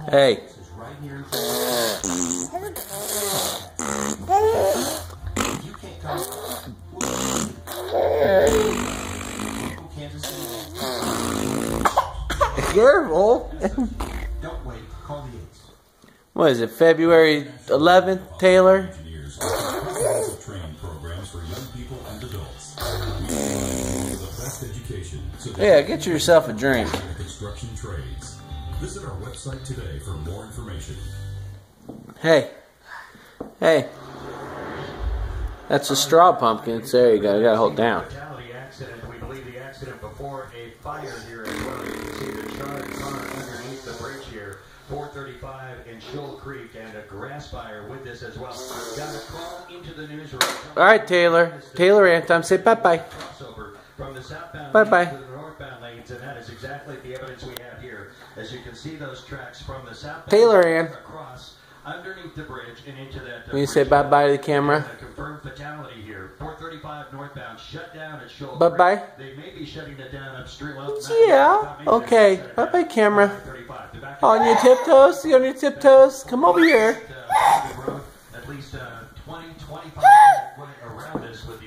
Hey. Careful. Don't wait. Call the aides. What is it, February 11th, Taylor? Training programs for young people and adults. The best education. Yeah, get yourself a drink. Construction trades. Visit our website today for more information. Hey. Hey. That's a straw pumpkin. There you go. You gotta hold down. We believe the accident before a fire here as well. You can see the charred car underneath the bridge here. 435 in Shoal Creek, and a grass fire with this as well. Got a call into the newsroom. All right, Taylor. Taylor Anthem, say bye-bye. From the southbound Bye-bye. to the northbound lanes, and that is exactly the evidence we have here. As you can see those tracks from the southbound Taylor Ann. across underneath the bridge and into that. Will you say bye-bye to the camera? A confirmed fatality here. 435 northbound shut down at Shoal Bye-bye. Creek. They may be shutting it down upstream. Well, Yeah. Okay. Bye-bye, camera. On your tiptoes? You on your tiptoes? Come over here. At least 20, 25 around us with the